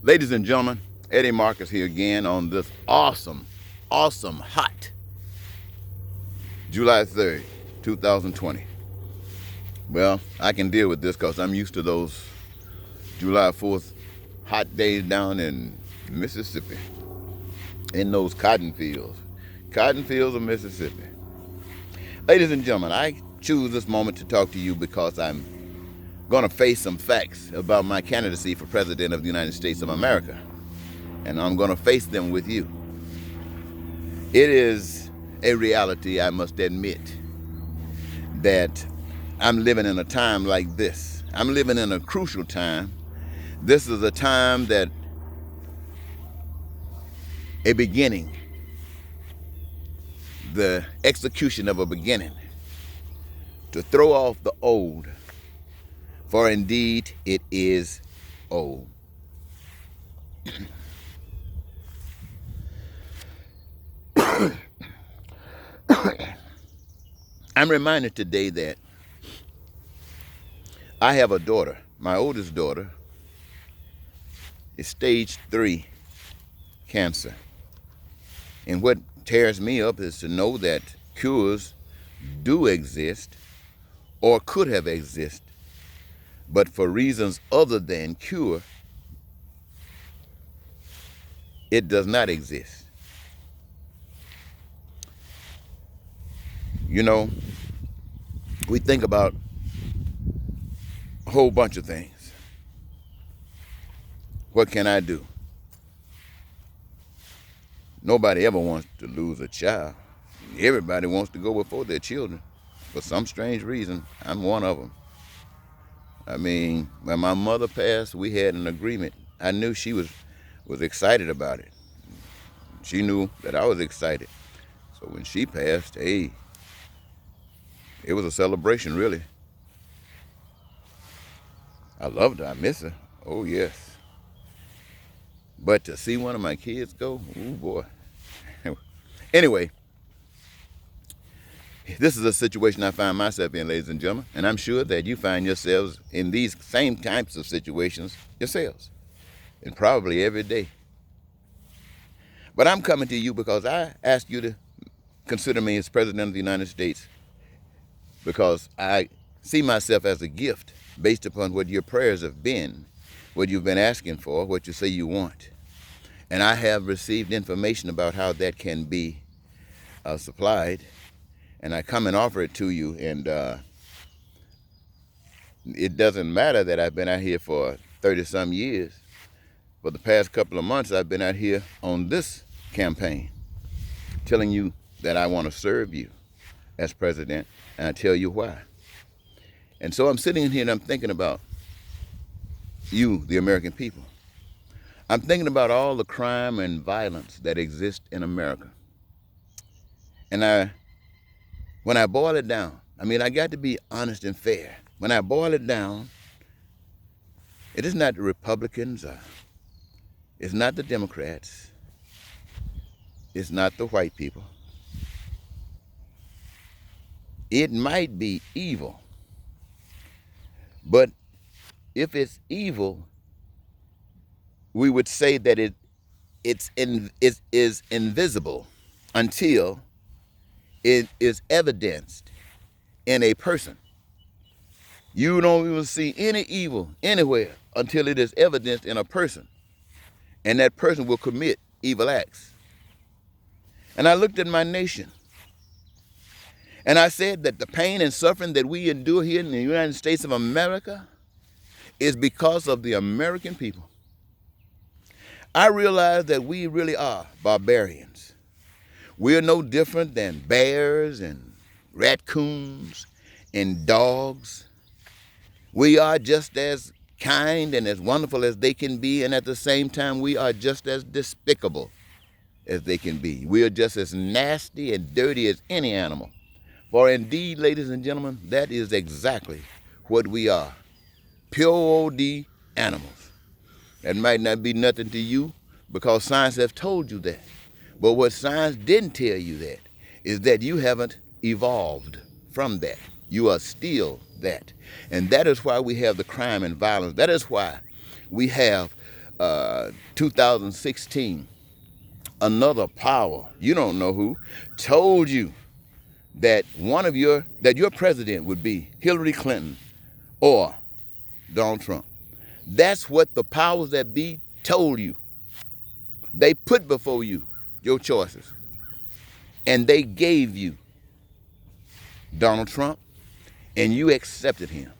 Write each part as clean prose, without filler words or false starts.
Ladies and gentlemen, Eddie Marcus here again on this awesome, hot July 3rd, 2020. Well, I can deal with this because I'm used to those July 4th hot days down in Mississippi, in those cotton fields of Mississippi. Ladies and gentlemen, I choose this moment to talk to you because I'm going to face some facts about my candidacy for President of the United States of America. And I'm going to face them with you. It is a reality, I must admit, that I'm living in a time like this. I'm living in a crucial time. This is a time that a beginning, the execution of a beginning, to throw off the old, for indeed it is old. I'm reminded today that I have a daughter. My oldest daughter is stage 3 cancer. And what tears me up is to know that cures do exist or could have existed, but for reasons other than cure, it does not exist. You know, we think about a whole bunch of things. What can I do? Nobody ever wants to lose a child. Everybody wants to go before their children. For some strange reason, I'm one of them. I mean, when my mother passed, we had an agreement. I knew she was excited about it. She knew that I was excited. So when she passed, hey, it was a celebration, really. I loved her. I miss her. Oh, yes. But to see one of my kids go, oh, boy. Anyway, this is a situation I find myself in, ladies and gentlemen, and I'm sure that you find yourselves in these same types of situations yourselves, and probably every day. But I'm coming to you because I ask you to consider me as President of the United States, because I see myself as a gift based upon what your prayers have been, what you've been asking for, what you say you want. And I have received information about how that can be supplied, and I come and offer it to you. And it doesn't matter that I've been out here for 30-some years. For the past couple of months, I've been out here on this campaign, telling you that I want to serve you as president, and I tell you why. And so I'm sitting in here and I'm thinking about you, the American people. I'm thinking about all the crime and violence that exists in America. And when I boil it down, I got to be honest and fair. When I boil it down, it is not the Republicans, it's not the Democrats, it's not the white people. It might be evil, but if it's evil, we would say that it is invisible until it is evidenced in a person. You don't even see any evil anywhere until it is evidenced in a person, and that person will commit evil acts. And I looked at my nation, and I said that the pain and suffering that we endure here in the United States of America is because of the American people. I realize that we really are barbarians. We are no different than bears and raccoons and dogs. We are just as kind and as wonderful as they can be, and at the same time, we are just as despicable as they can be. We are just as nasty and dirty as any animal. For indeed, ladies and gentlemen, that is exactly what we are. Pure OD animals. That might not be nothing to you because science has told you that. But what science didn't tell you that is that you haven't evolved from that. You are still that. And that is why we have the crime and violence. That is why we have 2016, another power, you don't know who, told you that that your president would be Hillary Clinton or Donald Trump. That's what the powers that be told you. They put before you your choices. And they gave you Donald Trump, and you accepted him.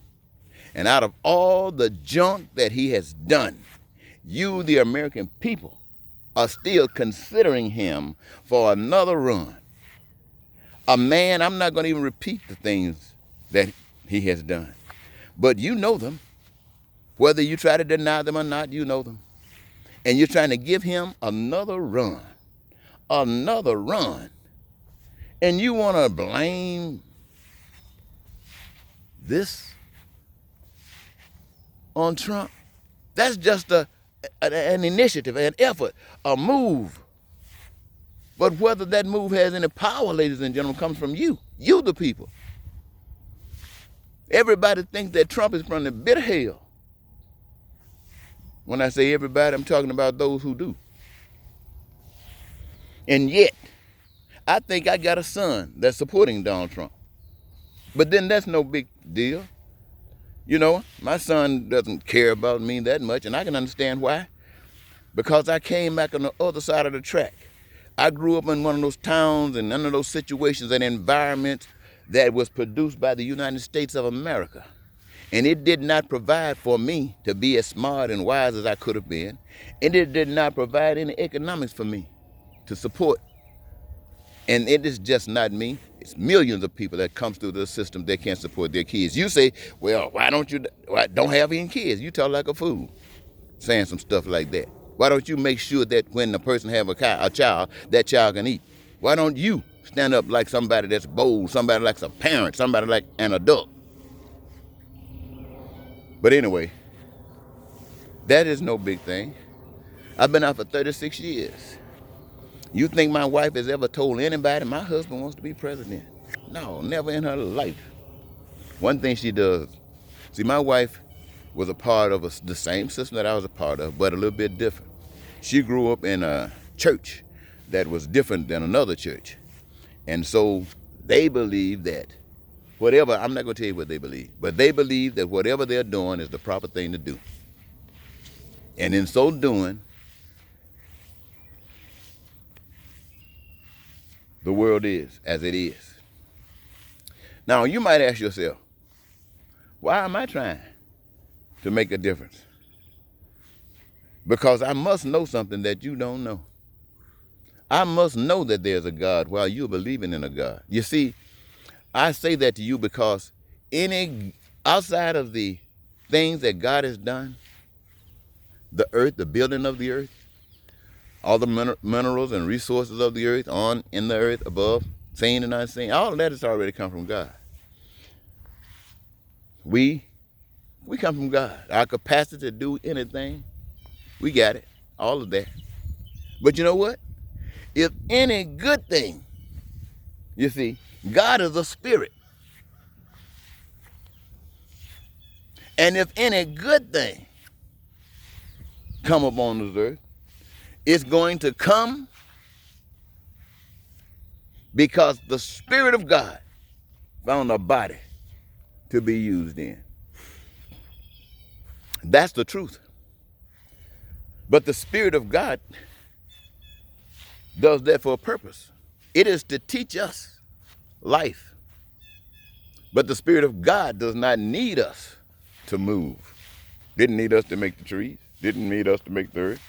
And out of all the junk that he has done, you, the American people, are still considering him for another run. A man, I'm not going to even repeat the things that he has done, but you know them. Whether you try to deny them or not, you know them. And you're trying to give him another run. Another run. And you want to blame this on Trump? That's just an initiative, an effort, a move. But whether that move has any power, ladies and gentlemen, comes from you the people. Everybody thinks that Trump is from the bitter hell. When I say everybody, I'm talking about those who do. And yet, I think I got a son that's supporting Donald Trump. But then that's no big deal. You know, my son doesn't care about me that much, and I can understand why. Because I came back on the other side of the track. I grew up in one of those towns and under those situations and environments that was produced by the United States of America. And it did not provide for me to be as smart and wise as I could have been. And it did not provide any economics for me to support. And it is just not me. It's millions of people that comes through the system that can't support their kids. You say, well, why don't have any kids? You talk like a fool saying some stuff like that. Why don't you make sure that when the person have a child, that child can eat? Why don't you stand up like somebody that's bold, somebody like a parent, somebody like an adult? But anyway, that is no big thing. I've been out for 36 years. You think my wife has ever told anybody my husband wants to be president? No, never in her life. One thing she does, see, my wife was a part of the same system that I was a part of, but a little bit different. She grew up in a church that was different than another church. And so they believe that whatever, I'm not going to tell you what they believe, but they believe that whatever they're doing is the proper thing to do. And in so doing, the world is as it is. Now, you might ask yourself, why am I trying to make a difference? Because I must know something that you don't know. I must know that there's a God while you're believing in a God. You see, I say that to you because outside of the things that God has done, the earth, the building of the earth, all the minerals and resources of the earth, in the earth, above, seen and unseen, all of that has already come from God. We come from God. Our capacity to do anything, we got it, all of that. But you know what? If any good thing, you see, God is a spirit. And if any good thing come upon this earth, it's going to come because the Spirit of God found a body to be used in. That's the truth. But the Spirit of God does that for a purpose. It is to teach us life. But the Spirit of God does not need us to move. Didn't need us to make the trees. Didn't need us to make the earth.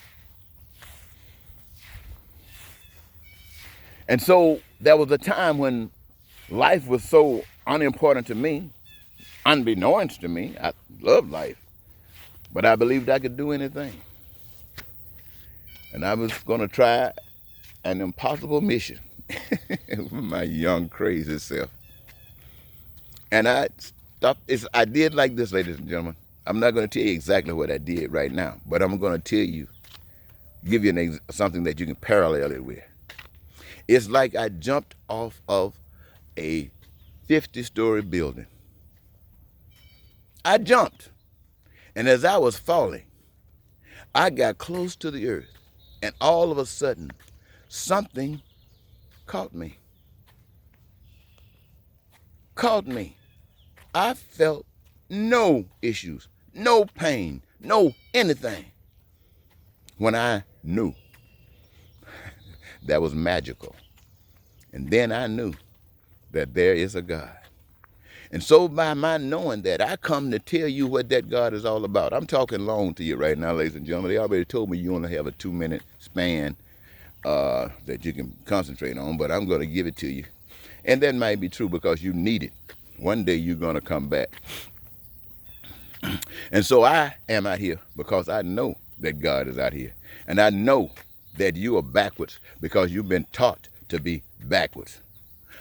And so there was a time when life was so unimportant to me, unbeknownst to me. I loved life, but I believed I could do anything. And I was going to try an impossible mission with my young, crazy self. And I did like this, ladies and gentlemen. I'm not going to tell you exactly what I did right now, but I'm going to tell you, give you something that you can parallel it with. It's like I jumped off of a 50-story building. I jumped. And as I was falling, I got close to the earth, and all of a sudden, something caught me. Caught me. I felt no issues, no pain, no anything. When I knew that was magical. And then I knew that there is a God. And so by my knowing that, I come to tell you what that God is all about. I'm talking long to you right now, ladies and gentlemen. They already told me you only have a 2-minute span that you can concentrate on, but I'm going to give it to you. And that might be true because you need it. One day you're going to come back. And so I am out here because I know that God is out here. And I know that you are backwards because you've been taught to be backwards.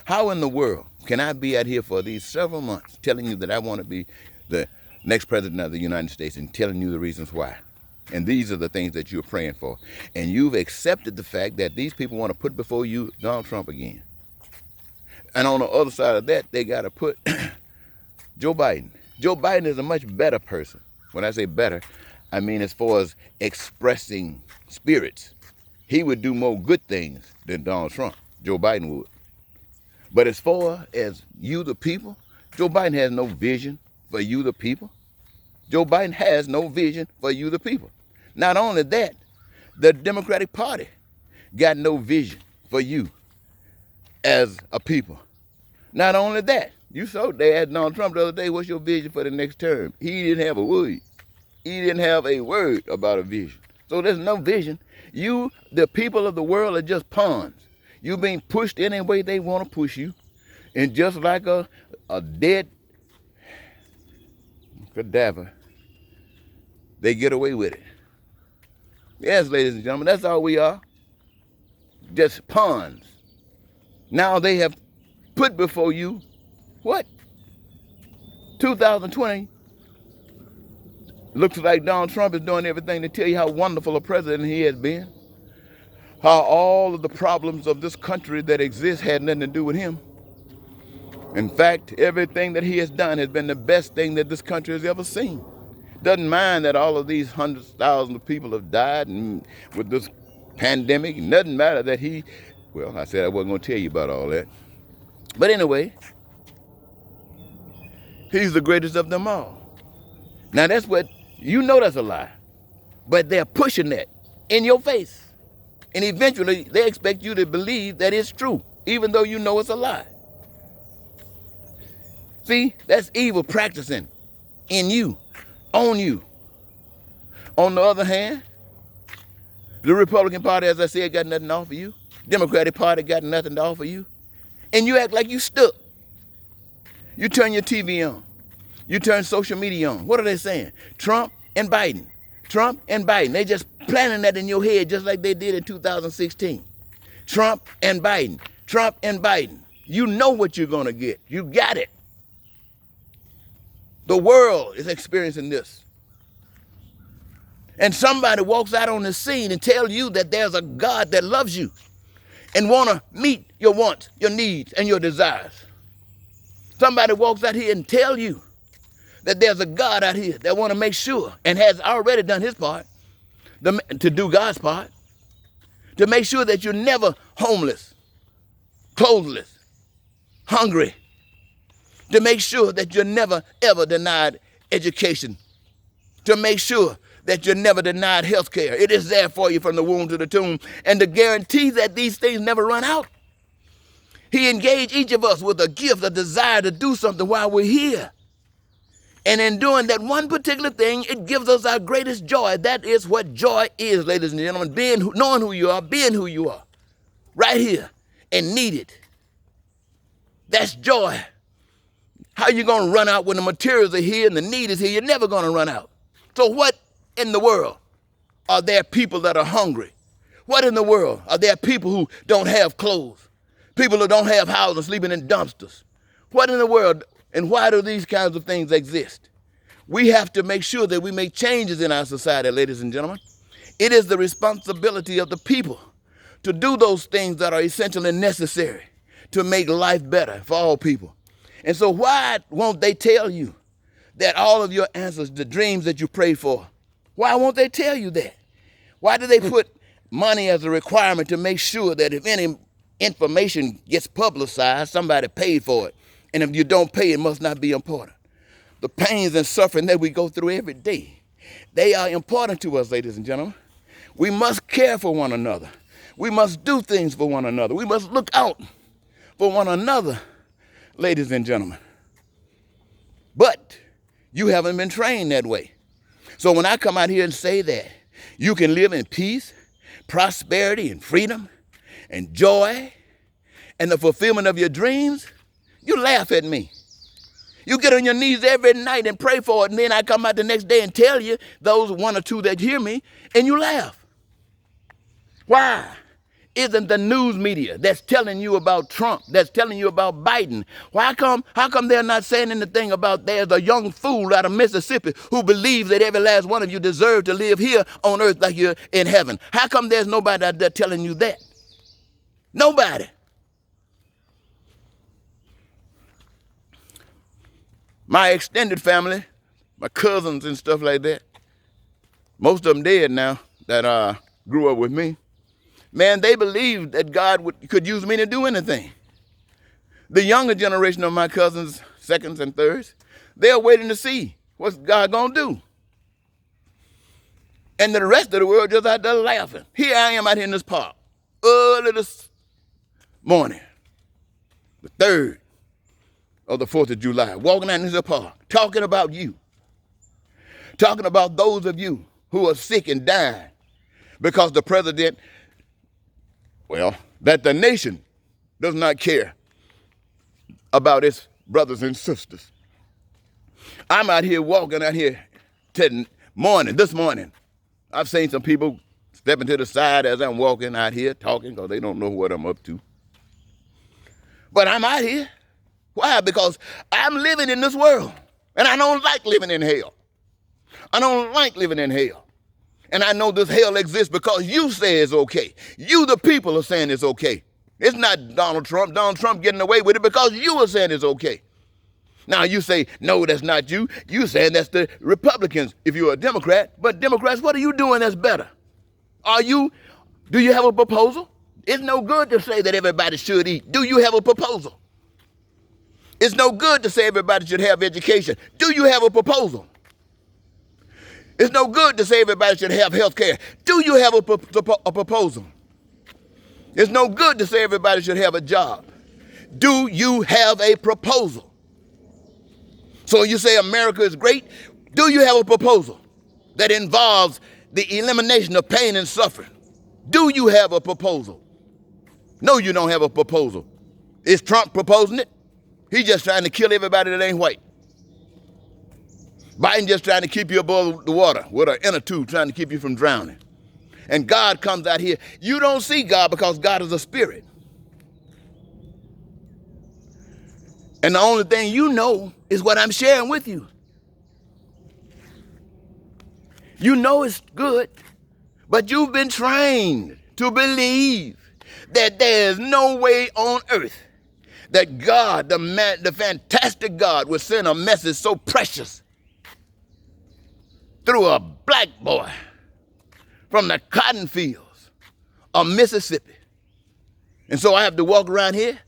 How in the world can I be out here for these several months telling you that I want to be the next president of the United States and telling you the reasons why? And these are the things that you're praying for. And you've accepted the fact that these people want to put before you Donald Trump again. And on the other side of that, they got to put Joe Biden. Joe Biden is a much better person. When I say better, I mean as far as expressing spirits. He would do more good things than Donald Trump. Joe Biden would. But as far as you, the people, Joe Biden has no vision for you, the people. Joe Biden has no vision for you, the people. Not only that, the Democratic Party got no vision for you as a people. Not only that, you saw they asked Donald Trump the other day, what's your vision for the next term? He didn't have a word. He didn't have a word about a vision. So there's no vision. You, the people of the world, are just pawns. You're being pushed any way they want to push you. And just like a dead cadaver, they get away with it. Yes, ladies and gentlemen, that's all we are. Just pawns. Now they have put before you, what? 2020. Looks like Donald Trump is doing everything to tell you how wonderful a president he has been. How all of the problems of this country that exists had nothing to do with him. In fact, everything that he has done has been the best thing that this country has ever seen. Doesn't mind that all of these hundreds of thousands of people have died and with this pandemic. It doesn't matter that well, I said I wasn't going to tell you about all that. But anyway, he's the greatest of them all. Now that's what, you know that's a lie. But they're pushing that in your face. And eventually, they expect you to believe that it's true, even though you know it's a lie. See, that's evil practicing in you, on you. On the other hand, the Republican Party, as I said, got nothing to offer you. Democratic Party got nothing to offer you. And you act like you stuck. You turn your TV on. You turn social media on. What are they saying? Trump and Biden. Trump and Biden. They just planting that in your head just like they did in 2016. Trump and Biden. Trump and Biden. You know what you're going to get. You got it. The world is experiencing this. And somebody walks out on the scene and tells you that there's a God that loves you and want to meet your wants, your needs, and your desires. Somebody walks out here and tells you that there's a God out here that want to make sure and has already done his part to do God's part, to make sure that you're never homeless, clothesless, hungry, to make sure that you're never, ever denied education, to make sure that you're never denied health care. It is there for you from the womb to the tomb, and to guarantee that these things never run out. He engaged each of us with a gift, a desire to do something while we're here. And in doing that one particular thing, it gives us our greatest joy. That is what joy is, ladies and gentlemen, knowing who you are, being who you are, right here, and need it. That's joy. How you going to run out when the materials are here and the need is here? You're never going to run out. So what in the world are there people that are hungry? What in the world are there people who don't have clothes? People who don't have houses, sleeping in dumpsters? What in the world, and why do these kinds of things exist? We have to make sure that we make changes in our society, ladies and gentlemen. It is the responsibility of the people to do those things that are essential and necessary to make life better for all people. And so why won't they tell you that all of your answers, the dreams that you pray for, why won't they tell you that? Why do they put money as a requirement to make sure that if any information gets publicized, somebody paid for it? And if you don't pay, it must not be important. The pains and suffering that we go through every day, they are important to us, ladies and gentlemen. We must care for one another. We must do things for one another. We must look out for one another, ladies and gentlemen. But you haven't been trained that way. So when I come out here and say that you can live in peace, prosperity, and freedom, and joy, and the fulfillment of your dreams, you laugh at me. You get on your knees every night and pray for it, and then I come out the next day and tell you, those one or two that hear me, and you laugh. Why isn't the news media that's telling you about Trump, that's telling you about Biden, how come they're not saying anything about there's a young fool out of Mississippi who believes that every last one of you deserve to live here on earth like you're in heaven? How come there's nobody out there telling you that? Nobody. My extended family, my cousins and stuff like that, most of them dead now that grew up with me. Man, they believed that God could use me to do anything. The younger generation of my cousins, seconds and thirds, they're waiting to see what's God gonna do. And the rest of the world just out there laughing. Here I am out here in this park, early this morning, the 3rd of the 4th of July, walking out in this park, talking about you, talking about those of you who are sick and dying because the president, that the nation does not care about its brothers and sisters. I'm out here walking out here this morning. I've seen some people stepping to the side as I'm walking out here talking because they don't know what I'm up to. But I'm out here. Why? Because I'm living in this world, and I don't like living in hell. I don't like living in hell. And I know this hell exists because you say it's okay. You, the people, are saying it's okay. It's not Donald Trump. Donald Trump getting away with it because you are saying it's okay. Now you say, no, that's not you. You saying that's the Republicans if you're a Democrat. But Democrats, what are you doing that's better? Do you have a proposal? It's no good to say that everybody should eat. Do you have a proposal? It's no good to say everybody should have education. Do you have a proposal? It's no good to say everybody should have health care. Do you have a proposal? It's no good to say everybody should have a job. Do you have a proposal? So you say America is great. Do you have a proposal that involves the elimination of pain and suffering? Do you have a proposal? No, you don't have a proposal. Is Trump proposing it? He's just trying to kill everybody that ain't white. Biden just trying to keep you above the water with an inner tube, trying to keep you from drowning. And God comes out here. You don't see God because God is a spirit. And the only thing you know is what I'm sharing with you. You know it's good, but you've been trained to believe that there is no way on earth that God, the fantastic God, would send a message so precious through a black boy from the cotton fields of Mississippi. And so I have to walk around here,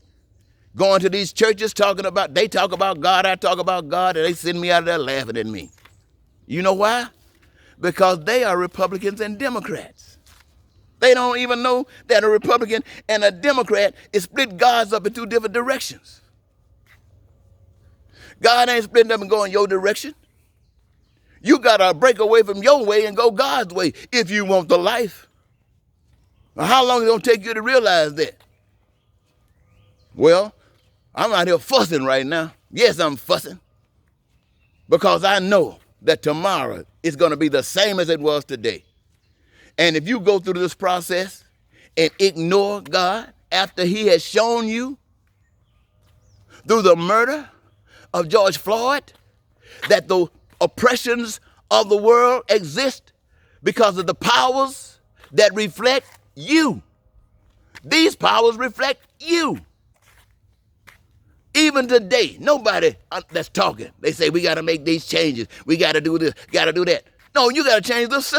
going to these churches, they talk about God, I talk about God, and they send me out of there laughing at me. You know why? Because they are Republicans and Democrats. They don't even know that a Republican and a Democrat is split God's up in 2 different directions. God ain't splitting up and going your direction. You got to break away from your way and go God's way if you want the life. Now, how long is it going to take you to realize that? Well, I'm out here fussing right now. Yes, I'm fussing. Because I know that tomorrow is going to be the same as it was today. And if you go through this process and ignore God after he has shown you through the murder of George Floyd that the oppressions of the world exist because of the powers that reflect you. These powers reflect you. Even today, nobody that's talking, they say we got to make these changes. We got to do this, got to do that. No, you got to change the system.